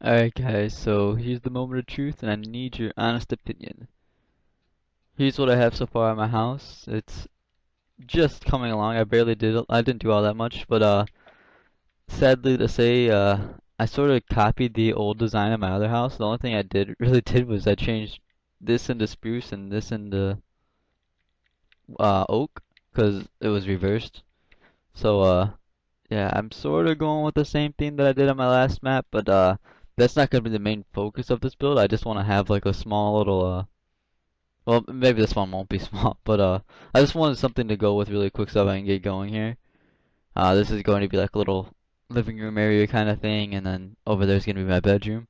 Alright guys, so here's the moment of truth and I need your honest opinion. Here's what I have so far at my house. It's just coming along. I didn't do all that much, but sadly to say, I sort of copied the old design of my other house. The only thing I really did was I changed this into spruce and this into oak because it was reversed. So yeah, I'm sort of going with the same theme that I did on my last map, but that's not going to be the main focus of this build. I just want to have like a small little well, maybe this one won't be small, but I just wanted something to go with really quick so I can get going here. This is going to be like a little living room area kind of thing, and then over there's going to be my bedroom.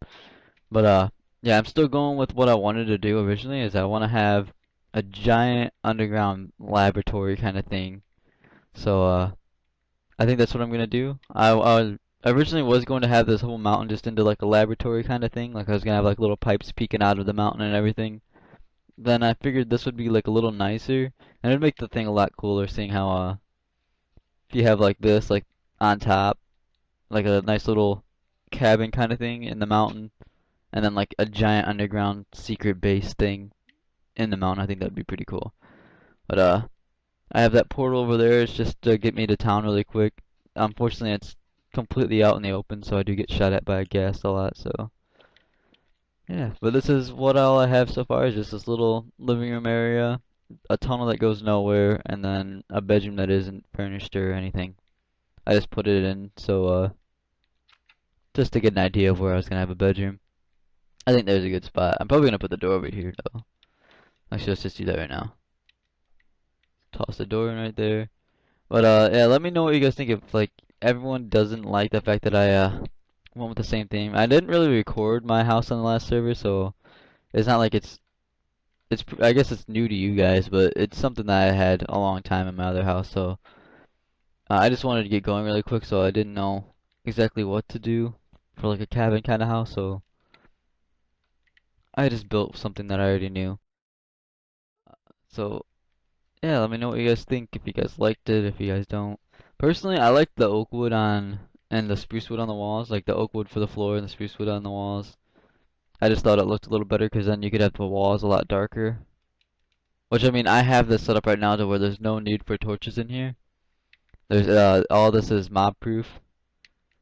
But yeah, I'm still going with what I wanted to do originally. Is I want to have a giant underground laboratory kind of thing. So I think that's what I'm gonna do. I originally was going to have this whole mountain just into like a laboratory kind of thing. Like I was gonna have like little pipes peeking out of the mountain and everything. Then I figured this would be like a little nicer, and it'd make the thing a lot cooler, seeing how if you have like this like on top, like a nice little cabin kind of thing in the mountain, and then like a giant underground secret base thing in the mountain. I think that'd be pretty cool. But I have that portal over there. It's just to get me to town really quick. Unfortunately, it's completely out in the open, so I do get shot at by a ghast a lot. So yeah, but this is what all I have so far is just this little living room area, a tunnel that goes nowhere, and then a bedroom that isn't furnished or anything. I just put it in so just to get an idea of where I was gonna have a bedroom. I think there's a good spot. I'm probably gonna put the door over here though. Actually, let's just do that right now. Toss the door in right there. But yeah, let me know what you guys think if like everyone doesn't like the fact that I went with the same theme. I didn't really record my house on the last server, so it's not like I guess it's new to you guys, but it's something that I had a long time in my other house, so I just wanted to get going really quick, so I didn't know exactly what to do for like a cabin kind of house, so I just built something that I already knew. So yeah, let me know what you guys think, if you guys liked it, if you guys don't. Personally, I like the oak wood on and the spruce wood on the walls, like the oak wood for the floor and the spruce wood on the walls. I just thought it looked a little better because then you could have the walls a lot darker. Which I mean, I have this set up right now to where there's no need for torches in here. There's all this is mob proof.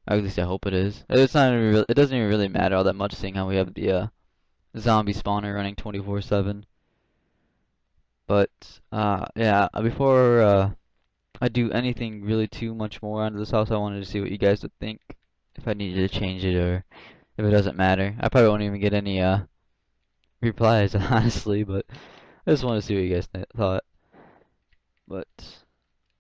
Or at least I hope it is. It's not even it doesn't even really matter all that much, seeing how we have the zombie spawner running 24/7. But yeah, before I do anything really too much more onto this house, I wanted to see what you guys would think. If I needed to change it or if it doesn't matter. I probably won't even get any replies, honestly, but I just wanted to see what you guys thought. But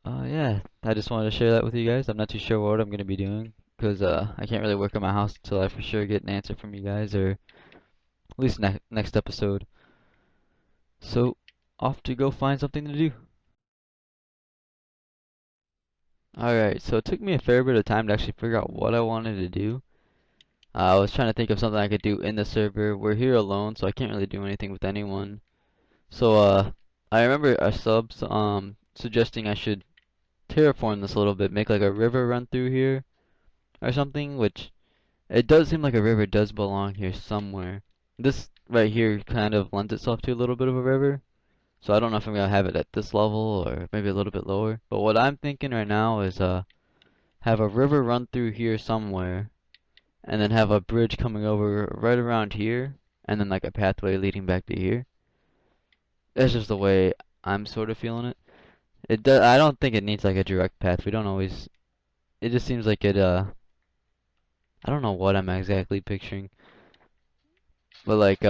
yeah, I just wanted to share that with you guys. I'm not too sure what I'm gonna be doing because I can't really work on my house until I for sure get an answer from you guys, or at least next episode. So off to go find something to do. Alright, so it took me a fair bit of time to actually figure out what I wanted to do. I was trying to think of something I could do in the server. We're here alone, so I can't really do anything with anyone. So, I remember a sub suggesting I should terraform this a little bit, make like a river run through here or something, which it does seem like a river does belong here somewhere. This right here kind of lends itself to a little bit of a river, so I don't know if I'm gonna have it at this level or maybe a little bit lower. But what I'm thinking right now is have a river run through here somewhere, and then have a bridge coming over right around here, and then like a pathway leading back to here. That's just the way I'm sort of feeling it. I don't think it needs like a direct path. We don't always. It just seems like it. I don't know what I'm exactly picturing, but like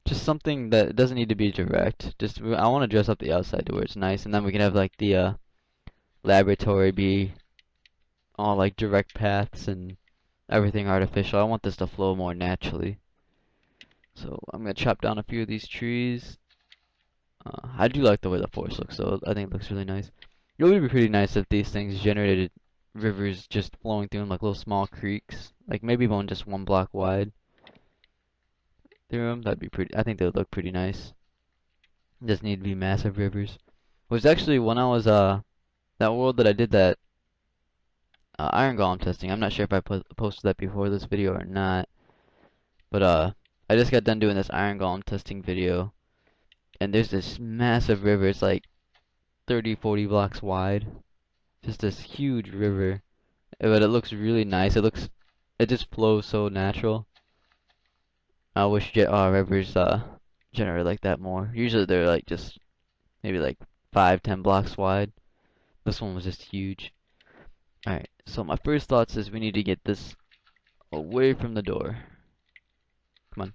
just something that doesn't need to be direct. Just I want to dress up the outside to where it's nice, and then we can have like the laboratory be all like direct paths and everything artificial. I want this to flow more naturally. So I'm gonna chop down a few of these trees. I do like the way the forest looks, though. I think it looks really nice. It would be pretty nice if these things generated rivers just flowing through them like little small creeks, like maybe one just 1 block wide through them. That'd be pretty. I think they would look pretty nice. Just need to be massive rivers. It was actually when I was that world that I did that iron golem testing. I'm not sure if I posted that before this video or not, but I just got done doing this iron golem testing video, and there's this massive river. It's like 30, 40 blocks wide. Just this huge river, but it looks really nice. It just flows so natural. I wish rivers generate like that more. Usually they're like just maybe like 5, 10 blocks wide. This one was just huge. Alright, so my first thoughts is we need to get this away from the door. Come on.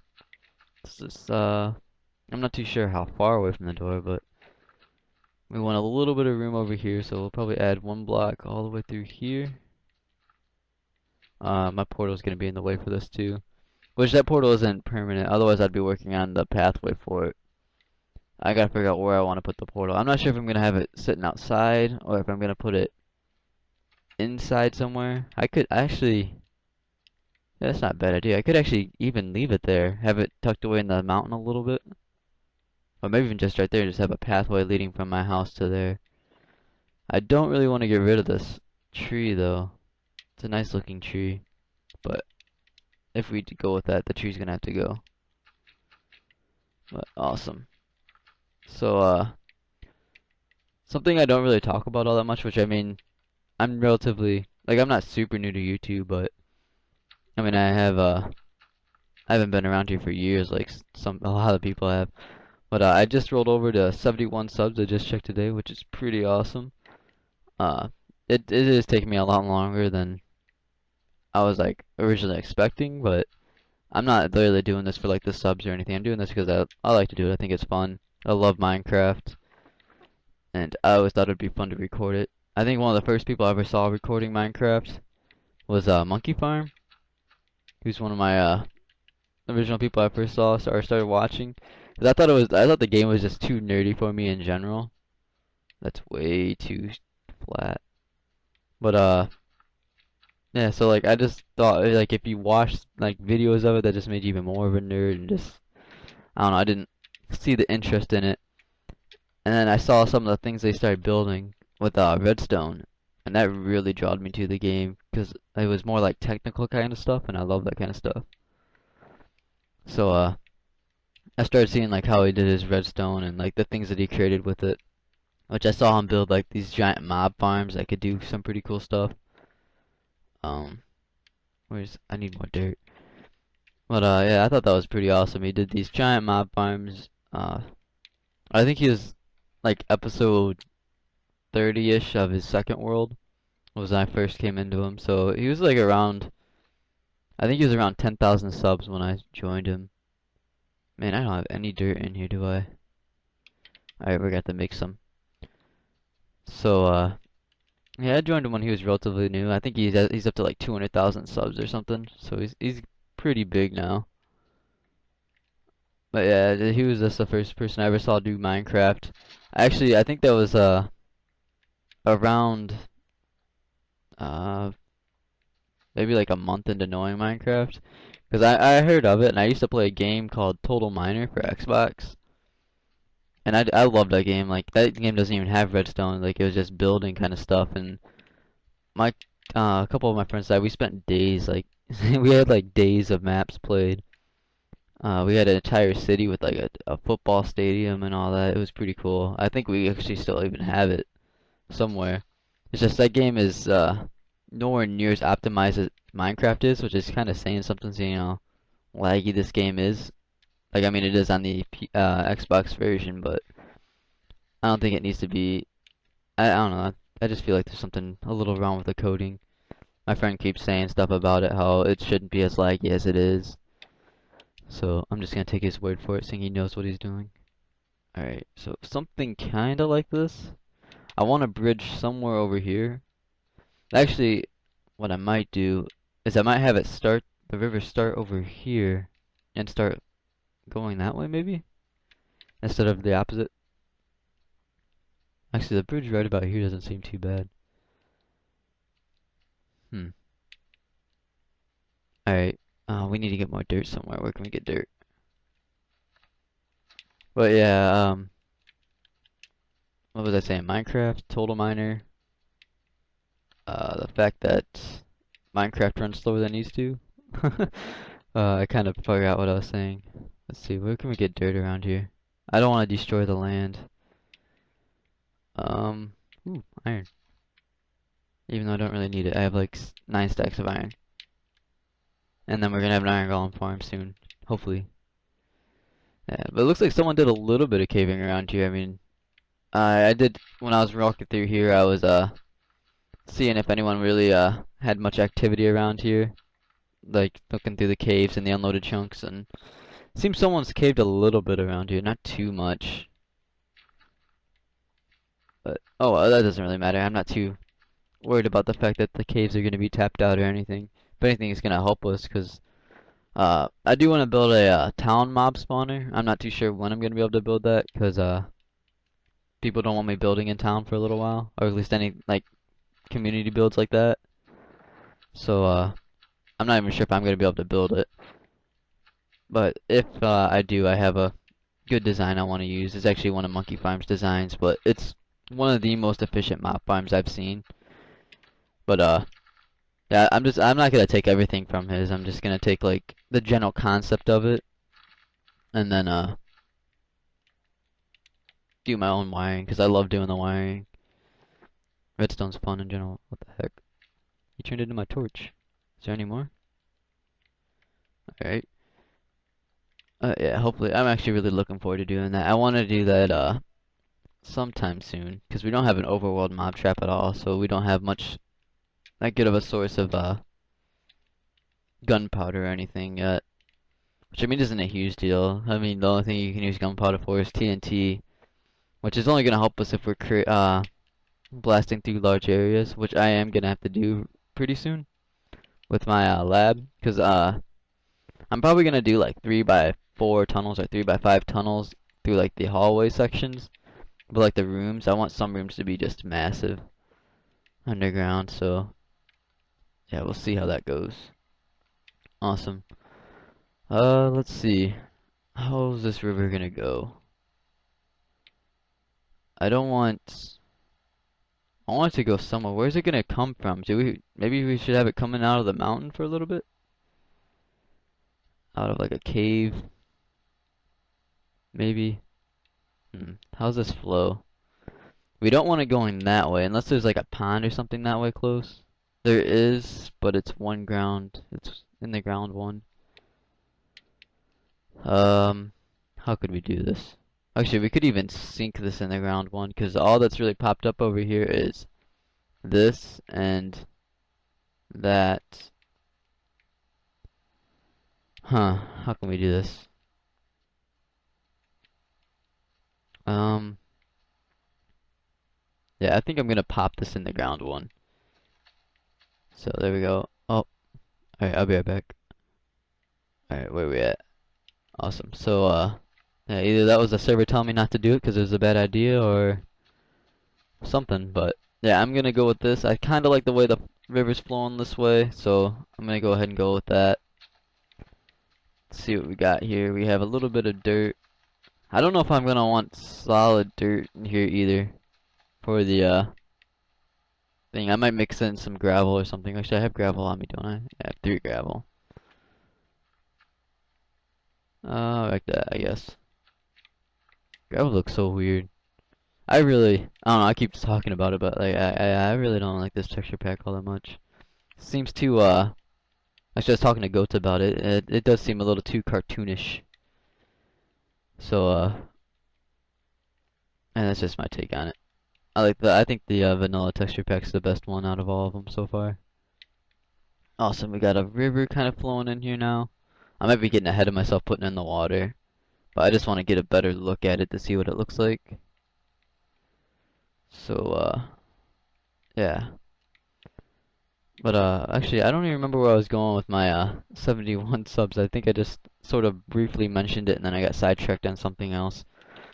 This is, I'm not too sure how far away from the door, but we want a little bit of room over here, so we'll probably add 1 block all the way through here. My portal's gonna be in the way for this too. Which that portal isn't permanent, otherwise I'd be working on the pathway for it. I gotta figure out where I want to put the portal. I'm not sure if I'm gonna have it sitting outside or if I'm gonna put it inside somewhere. I could actually, yeah, that's not a bad idea. I could actually even leave it there, have it tucked away in the mountain a little bit. Or maybe even just right there, just have a pathway leading from my house to there. I don't really want to get rid of this tree though. It's a nice looking tree, but if we go with that, the tree's gonna have to go. But awesome. So, something I don't really talk about all that much, which I mean, I'm relatively, like, I'm not super new to YouTube, but I mean, I haven't been around here for years, like a lot of people have. But I just rolled over to 71 subs. I just checked today, which is pretty awesome. Uh, it is taking me a lot longer than I was like originally expecting, but I'm not literally doing this for like the subs or anything. I'm doing this because I like to do it. I think it's fun. I love Minecraft, and I always thought it'd be fun to record it. I think one of the first people I ever saw recording Minecraft was Monkey Farm. He was one of my original people I first saw or started watching. 'Cause I thought the game was just too nerdy for me in general. That's way too flat. But yeah, so like I just thought like if you watched like videos of it that just made you even more of a nerd and just I don't know, I didn't see the interest in it. And then I saw some of the things they started building with redstone, and that really drawed me to the game because it was more like technical kind of stuff, and I love that kind of stuff. So I started seeing like how he did his redstone and like the things that he created with it, which I saw him build like these giant mob farms that could do some pretty cool stuff. Um, I need more dirt. But yeah, I thought that was pretty awesome. He did these giant mob farms. I think he was like episode 30-ish of his second world was when I first came into him. So he was like around, I think he was around 10,000 subs when I joined him. Man, I don't have any dirt in here, do I? I forgot to make some. So yeah, I joined him when he was relatively new. I think he's up to like 200,000 subs or something. So he's pretty big now. But yeah, he was just the first person I ever saw do Minecraft. Actually, I think that was around uh maybe like a month into knowing Minecraft. Because I heard of it and I used to play a game called Total Miner for Xbox. And I loved that game. Like that game doesn't even have redstone. Like it was just building kind of stuff. And my a couple of my friends we spent days like we had like days of maps played. We had an entire city with like a football stadium and all that. It was pretty cool. I think we actually still even have it somewhere. It's just that game is nowhere near as optimized as Minecraft is, which is kind of saying something, so, you know, laggy this game is. Like, I mean, it is on the Xbox version, but I don't think it needs to be. I don't know. I just feel like there's something a little wrong with the coding. My friend keeps saying stuff about it, how it shouldn't be as laggy as it is. So I'm just gonna take his word for it, saying he knows what he's doing. Alright, so something kinda like this. I want a bridge somewhere over here. Actually, what I might do is I might have it start, the river start over here and start going that way maybe? Instead of the opposite. Actually, the bridge right about here doesn't seem too bad. Alright, we need to get more dirt somewhere. Where can we get dirt? But yeah, what was I saying? Minecraft, Total Miner. The fact that Minecraft runs slower than it needs to. I kind of forgot what I was saying. Let's see, where can we get dirt around here? I don't want to destroy the land. Ooh, iron. Even though I don't really need it, I have like 9 stacks of iron. And then we're gonna have an iron golem farm soon, hopefully. Yeah, but it looks like someone did a little bit of caving around here. I mean, I did when I was walking through here. I was seeing if anyone really had much activity around here, like looking through the caves and the unloaded chunks, and it seems someone's caved a little bit around here, not too much. But oh, well, that doesn't really matter. I'm not too worried about the fact that the caves are gonna be tapped out or anything. If anything, it's gonna help us because I do want to build a town mob spawner. I'm not too sure when I'm gonna be able to build that because people don't want me building in town for a little while, or at least any like community builds like that. So I'm not even sure if I'm gonna be able to build it. But if I do, I have a good design I want to use. It's actually one of Monkey Farm's designs, but it's one of the most efficient mob farms I've seen. But yeah, I'm not gonna take everything from his. I'm just gonna take like the general concept of it, and then do my own wiring because I love doing the wiring. Redstone's fun in general. What the heck? He turned into my torch. Is there any more? Alright. Yeah, hopefully. I'm actually really looking forward to doing that. I want to do that sometime soon because we don't have an overworld mob trap at all, so we don't have much that good of a source of gunpowder or anything yet. Which I mean isn't a huge deal. I mean the only thing you can use gunpowder for is TNT, which is only gonna help us if we're blasting through large areas, which I am gonna have to do pretty soon with my lab, because I'm probably gonna do like 3x4 tunnels or 3x5 tunnels through like the hallway sections, but like the rooms, I want some rooms to be just massive underground. So yeah, we'll see how that goes. Awesome. Let's see. How's this river gonna go? I don't want. I want it to go somewhere. Where's it gonna come from? Maybe we should have it coming out of the mountain for a little bit? Out of like a cave? Maybe? How's this flow? We don't want it going that way, unless there's like a pond or something that way close. There is, but it's one ground. It's in the ground one. How could we do this? Actually, we could even sink this in the ground one, because all that's really popped up over here is this and that. Huh, how can we do this? Yeah, I think I'm gonna pop this in the ground one. So there we go. Oh, alright, I'll be right back. Alright, where we at? Awesome. So, yeah, either that was the server telling me not to do it because it was a bad idea or something, but yeah, I'm gonna go with this. I kinda like the way the river's flowing this way, so I'm gonna go ahead and go with that. Let's see what we got here. We have a little bit of dirt. I don't know if I'm gonna want solid dirt in here either for the thing. I might mix in some gravel or something. Actually, I have gravel on me, don't I? Yeah, I have 3 gravel. Like that, I guess. Gravel looks so weird. I don't know, I keep talking about it, but like, I really don't like this texture pack all that much. Seems too, actually I was talking to Goat about it. It does seem a little too cartoonish. So, and that's just my take on it. I think the vanilla texture pack's the best one out of all of them so far. Awesome, we got a river kind of flowing in here now. I might be getting ahead of myself putting in the water, but I just want to get a better look at it to see what it looks like. So, yeah. But, actually, I don't even remember where I was going with my, 71 subs. I think I just sort of briefly mentioned it and then I got sidetracked on something else,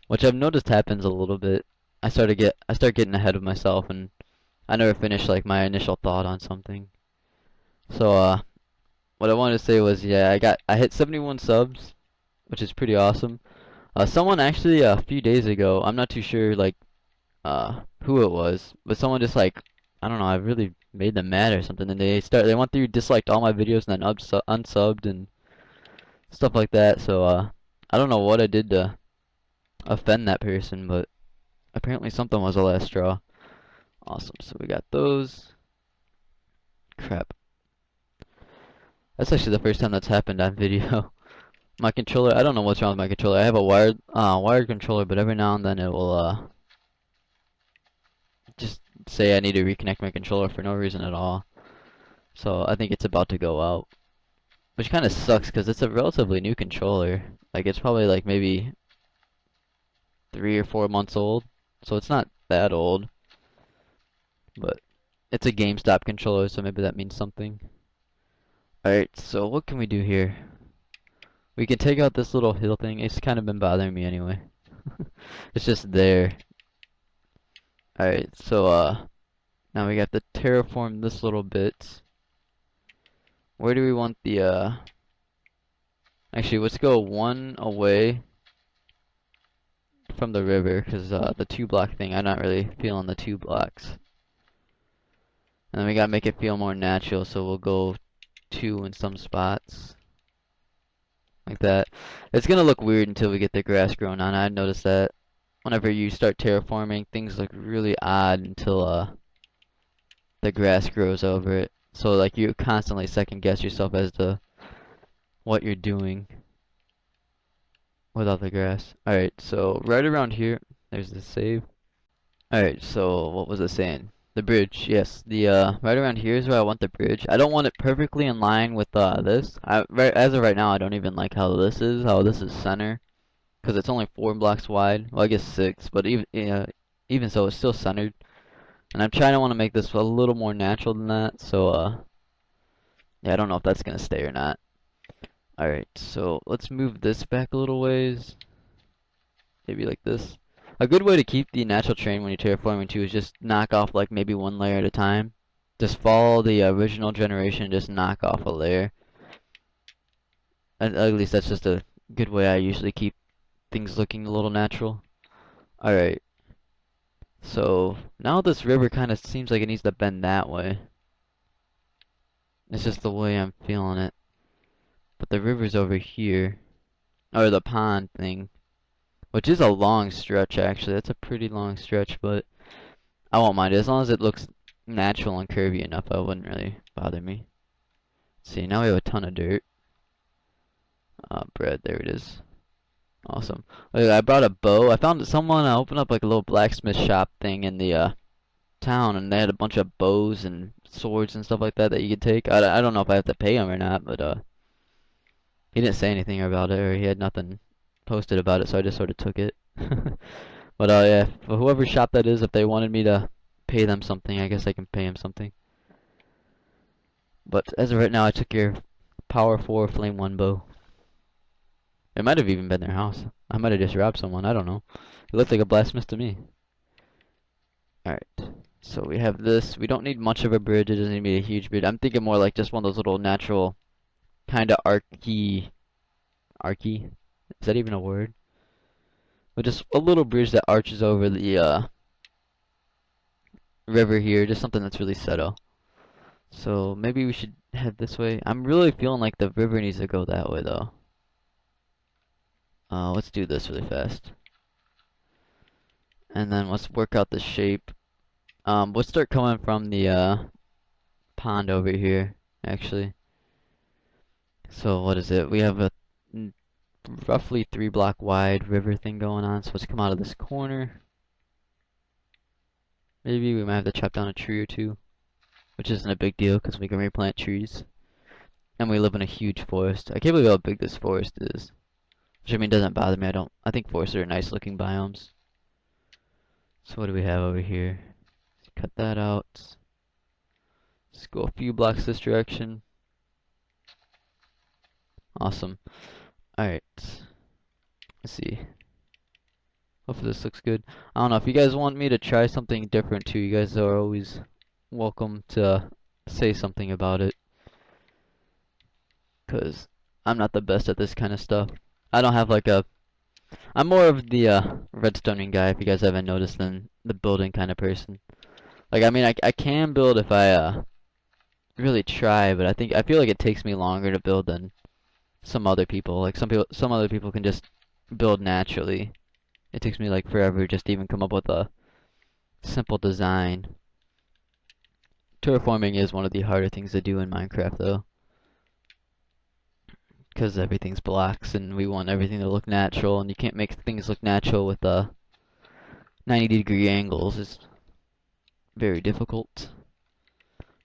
which I've noticed happens a little bit. I start getting ahead of myself and I never finish, like, my initial thought on something. So, what I wanted to say was, yeah, I hit 71 subs, which is pretty awesome. Someone actually, a few days ago, I'm not too sure, like, who it was, but someone just, like, I don't know, I really made them mad or something, and they went through, disliked all my videos, and then unsubbed and stuff like that. So I don't know what I did to offend that person, but apparently something was the last straw. Awesome. So we got those. Crap. That's actually the first time that's happened on video. My controller, I don't know what's wrong with my controller. I have a wired controller, but every now and then it will just say I need to reconnect my controller for no reason at all. So I think it's about to go out, which kind of sucks because it's a relatively new controller. Like it's probably like maybe 3 or 4 months old, so it's not that old. But it's a GameStop controller, so maybe that means something. Alright, so what can we do here? We can take out this little hill thing. It's kind of been bothering me anyway. It's just there. Alright, so now we got to terraform this little bit. Where do we want the actually, let's go one away from the river, because the 2 block thing, I'm not really feeling the 2 blocks. And then we gotta make it feel more natural, so we'll go 2 in some spots. Like that. It's gonna look weird until we get the grass growing on. I noticed that whenever you start terraforming, things look really odd until the grass grows over it. So like you constantly second guess yourself as to what you're doing without the grass. Alright, so right around here, there's the save. Alright, so what was it saying? The bridge, yes. The right around here is where I want the bridge. I don't want it perfectly in line with this. As of right now, I don't even like how this is center, because it's only 4 blocks wide. Well, I guess 6, but even so, it's still centered. And I'm trying to want to make this a little more natural than that. So yeah, I don't know if that's gonna stay or not. Alright, so let's move this back a little ways. Maybe like this. A good way to keep the natural terrain when you're terraforming too is just knock off like maybe 1 layer at a time. Just follow the original generation and just knock off a layer. At least that's just a good way I usually keep things looking a little natural. Alright. So now this river kind of seems like it needs to bend that way. It's just the way I'm feeling it. But the river's over here. Or the pond thing. Which is a long stretch, actually. That's a pretty long stretch, but I won't mind it. As long as it looks natural and curvy enough, it wouldn't really bother me. Let's see, now we have a ton of dirt. Bread, there it is. Awesome. Look, I brought a bow. I found that someone opened up like a little blacksmith shop thing in the town, and they had a bunch of bows and swords and stuff like that that you could take. I don't know if I have to pay him or not, but he didn't say anything about it, or he had nothing posted about it, so I just sort of took it. But yeah, for whoever shop that is, if they wanted me to pay them something, I guess I can pay them something. But as of right now, I took your Power 4 Flame 1 bow. It might have even been their house. I might have just robbed someone, I don't know. It looked like a blacksmith to me. Alright, so we have this. We don't need much of a bridge, it doesn't need to be a huge bridge. I'm thinking more like just one of those little natural, kind of archy, is that even a word? But just a little bridge that arches over the river here, just something that's really subtle. So maybe we should head this way. I'm really feeling like the river needs to go that way though. Let's do this really fast. And then let's work out the shape. Let's start coming from the pond over here, actually. So what is it? We have a roughly 3 block wide river thing going on, so let's come out of this corner. Maybe we might have to chop down a tree or two, which isn't a big deal because we can replant trees. And we live in a huge forest. I can't believe how big this forest is. Which I mean doesn't bother me. I think forests are nice looking biomes. So what do we have over here? Let's cut that out. Let's go a few blocks this direction. Awesome. Alright. Let's see. Hopefully this looks good. I don't know, if you guys want me to try something different too, you guys are always welcome to say something about it. Because I'm not the best at this kind of stuff. I don't have like a... I'm more of the redstoning guy, if you guys haven't noticed, than the building kind of person. Like, I mean, I can build if I really try, but I feel like it takes me longer to build than some other people. Like some other people can just build naturally. It takes me like forever just to even come up with a simple design. Terraforming is one of the harder things to do in Minecraft though, because everything's blocks and we want everything to look natural, and you can't make things look natural with 90-degree angles. It's very difficult.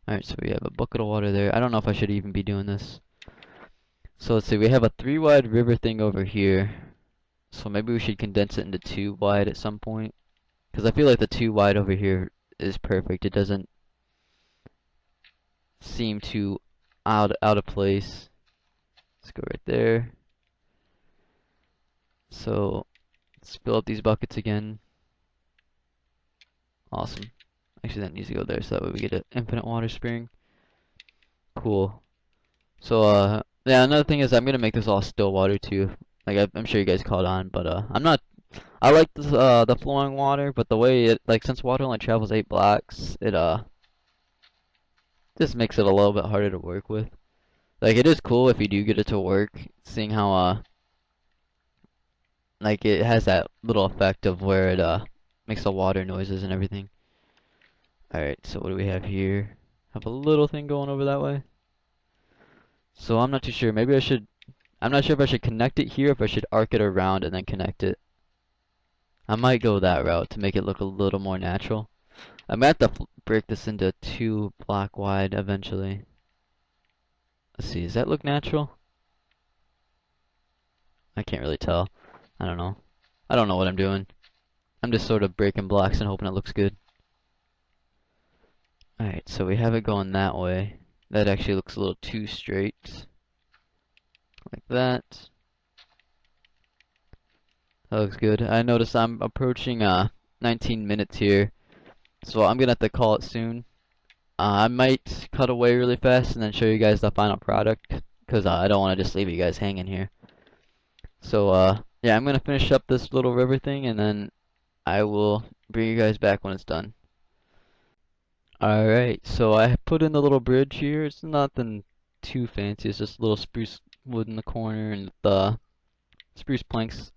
Alright, so we have a bucket of water there. I don't know if I should even be doing this. So let's see, we have a 3 wide river thing over here. So maybe we should condense it into 2 wide at some point. Because I feel like the 2 wide over here is perfect. It doesn't seem too out of place. Let's go right there. So let's fill up these buckets again. Awesome. Actually, that needs to go there so that way we get an infinite water spring. Cool. So yeah, another thing is I'm gonna make this all still water too. Like I'm sure you guys caught on, but I'm not. I like this the flowing water, but the way it, like, since water only travels 8 blocks, it just makes it a little bit harder to work with. Like, it is cool if you do get it to work, seeing how like, it has that little effect of where it makes the water noises and everything. Alright, so what do we have here? Have a little thing going over that way. So I'm not too sure. Maybe I should. I'm not sure if I should connect it here, if I should arc it around and then connect it. I might go that route to make it look a little more natural. I'm gonna have to break this into 2 block wide eventually. Let's see, does that look natural? I can't really tell. I don't know. I don't know what I'm doing. I'm just sort of breaking blocks and hoping it looks good. Alright, so we have it going that way. That actually looks a little too straight. Like that. That looks good. I notice I'm approaching 19 minutes here, so I'm gonna have to call it soon. I might cut away really fast and then show you guys the final product, because I don't want to just leave you guys hanging here. So yeah, I'm gonna finish up this little river thing and then I will bring you guys back when it's done. Alright, so I put in the little bridge here. It's nothing too fancy, it's just a little spruce wood in the corner and the spruce planks,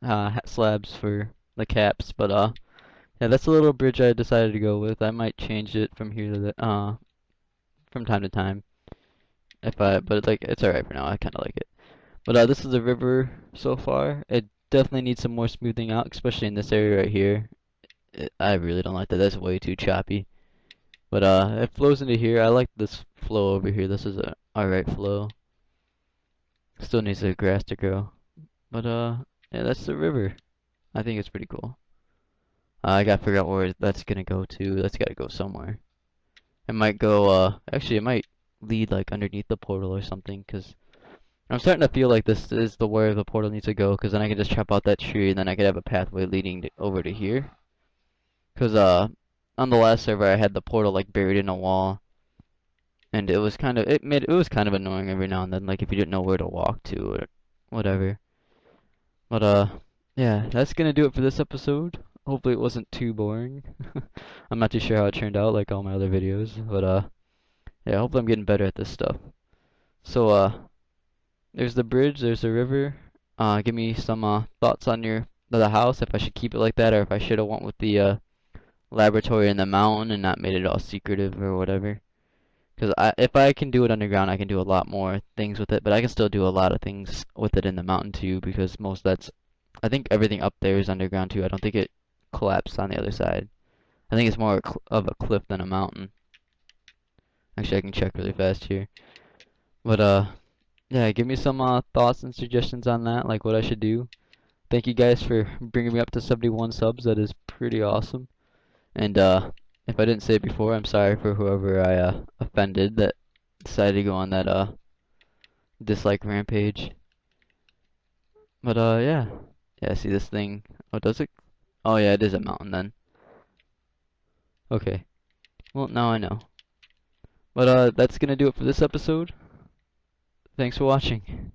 slabs for the caps, but yeah, that's a little bridge I decided to go with. I might change it from here to the, from time to time, but like, it's alright for now. I kind of like it. But this is the river so far. It definitely needs some more smoothing out, especially in this area right here. I really don't like that. That's way too choppy. But it flows into here. I like this flow over here. This is a alright flow. Still needs the grass to grow. But yeah, that's the river. I think it's pretty cool. I gotta figure out where that's gonna go to. That's gotta go somewhere. It might go, actually it might lead like underneath the portal or something, because I'm starting to feel like this is the where the portal needs to go, because then I can just chop out that tree and then I could have a pathway leading over to here. Because on the last server I had the portal like buried in a wall, and it was kind of it was kind of annoying every now and then, like if you didn't know where to walk to or whatever. But yeah, that's gonna do it for this episode. Hopefully it wasn't too boring. I'm not too sure how it turned out, like all my other videos, but yeah, hopefully I'm getting better at this stuff. So there's the bridge, there's the river. Give me some thoughts on the house, if I should keep it like that or if I should have went with the laboratory in the mountain and not made it all secretive or whatever. Because if I can do it underground, I can do a lot more things with it, but I can still do a lot of things with it in the mountain too, because I think everything up there is underground too. I don't think it collapsed on the other side. I think it's more of a cliff than a mountain. Actually, I can check really fast here. But yeah, give me some thoughts and suggestions on that, like what I should do. Thank you guys for bringing me up to 71 subs. That is pretty awesome. And if I didn't say it before, I'm sorry for whoever I offended that decided to go on that dislike rampage. But yeah. Yeah, see this thing. Oh, does it? Oh yeah, it is a mountain then. Okay. Well, now I know. But that's gonna do it for this episode. Thanks for watching.